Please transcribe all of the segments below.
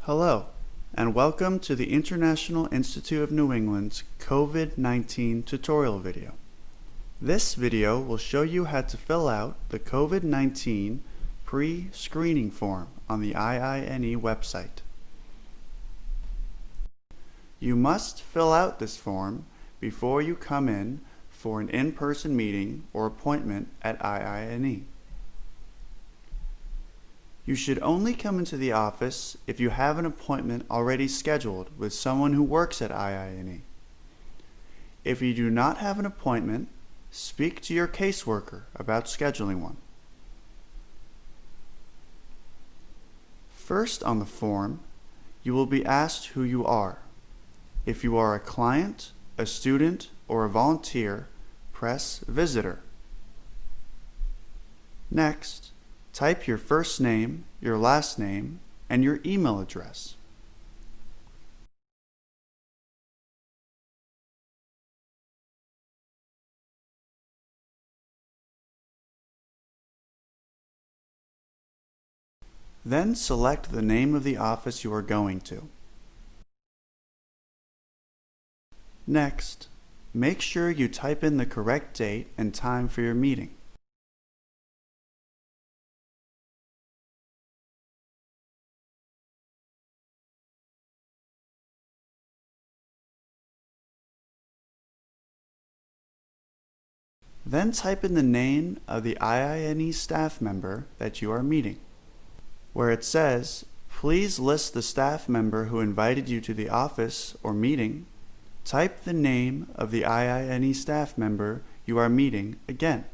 Hello, and welcome to the International Institute of New England's COVID-19 tutorial video. This video will show you how to fill out the COVID-19 pre-screening form on the IINE website. You must fill out this form before you come in for an in-person meeting or appointment at IINE. You should only come into the office if you have an appointment already scheduled with someone who works at IINE. If you do not have an appointment, speak to your caseworker about scheduling one. First on the form, you will be asked who you are. If you are a client, a student, or a volunteer, press Visitor. Next, type your first name, your last name, and your email address. Then select the name of the office you are going to. Next, make sure you type in the correct date and time for your meeting. Then type in the name of the IINE staff member that you are meeting. Where it says, "Please list the staff member who invited you to the office or meeting," type the name of the IINE staff member you are meeting again.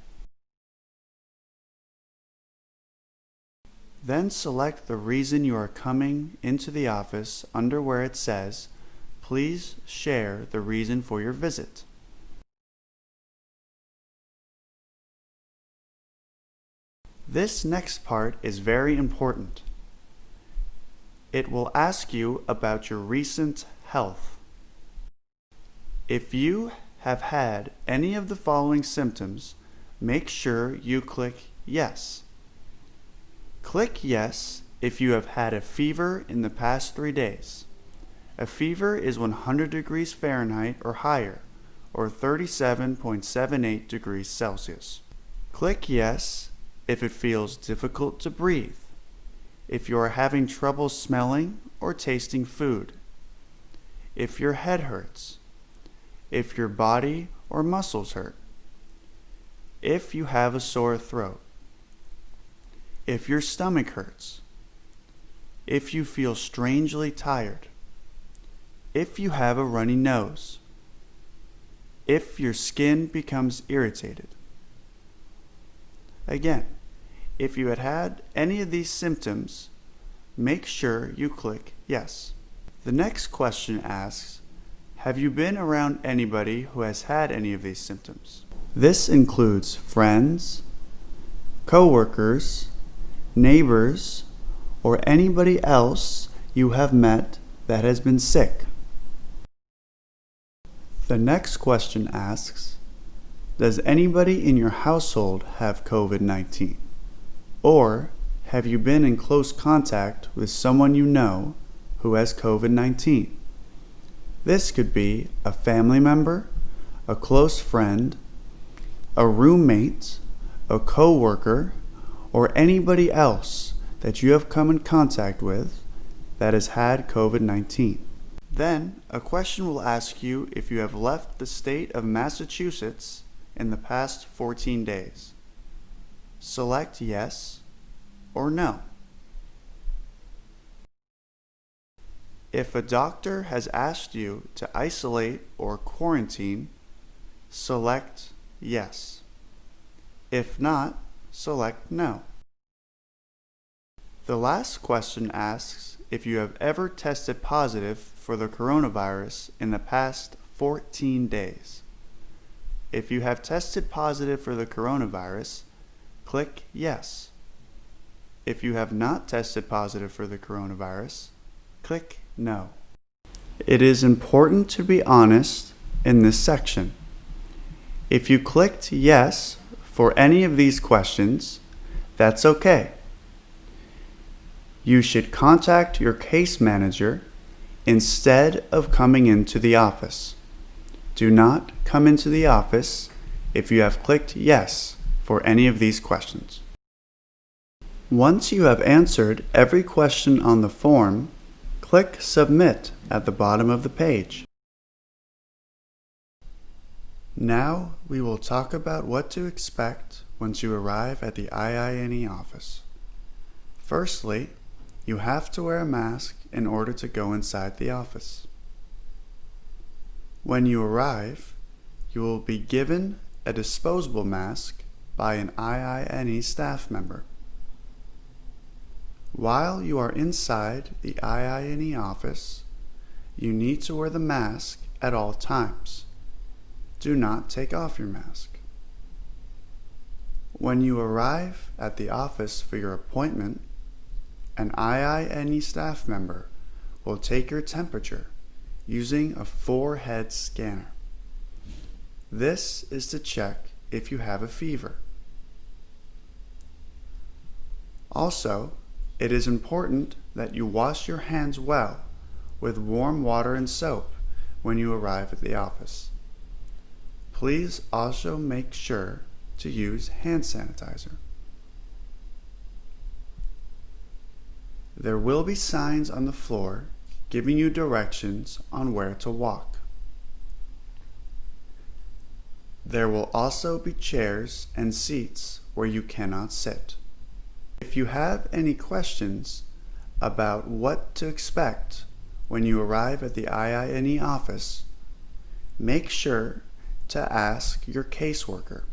Then select the reason you are coming into the office under where it says, "Please share the reason for your visit." This next part is very important. It will ask you about your recent health. If you have had any of the following symptoms, make sure you click Yes. Click Yes if you have had a fever in the past 3 days. A fever is 100 degrees Fahrenheit or higher, or 37.78 degrees Celsius. Click Yes if it feels difficult to breathe, if you are having trouble smelling or tasting food, if your head hurts, if your body or muscles hurt, if you have a sore throat, if your stomach hurts, if you feel strangely tired, if you have a runny nose, if your skin becomes irritated. Again, if you had any of these symptoms, make sure you click Yes. The next question asks, have you been around anybody who has had any of these symptoms? This includes friends, co-workers, neighbors, or anybody else you have met that has been sick. The next question asks, does anybody in your household have COVID-19? Or have you been in close contact with someone you know who has COVID-19? This could be a family member, a close friend, a roommate, a co-worker, or anybody else that you have come in contact with that has had COVID-19. Then, a question will ask you if you have left the state of Massachusetts in the past 14 days. Select Yes or No. If a doctor has asked you to isolate or quarantine, select Yes. If not, select No. The last question asks if you have ever tested positive for the coronavirus in the past 14 days. If you have tested positive for the coronavirus, click Yes. If you have not tested positive for the coronavirus, click No. It is important to be honest in this section. If you clicked Yes for any of these questions, that's okay. You should contact your case manager instead of coming into the office. Do not come into the office if you have clicked yes for any of these questions. Once you have answered every question on the form, click Submit at the bottom of the page. Now we will talk about what to expect once you arrive at the IINE office. Firstly, you have to wear a mask in order to go inside the office. When you arrive, you will be given a disposable mask by an IINE staff member. While you are inside the IINE office, you need to wear the mask at all times. Do not take off your mask. When you arrive at the office for your appointment, an IINE staff member will take your temperature using a forehead scanner. This is to check if you have a fever. Also, it is important that you wash your hands well with warm water and soap when you arrive at the office. Please also make sure to use hand sanitizer. There will be signs on the floor giving you directions on where to walk. There will also be chairs and seats where you cannot sit. If you have any questions about what to expect when you arrive at the IINE office, make sure to ask your caseworker.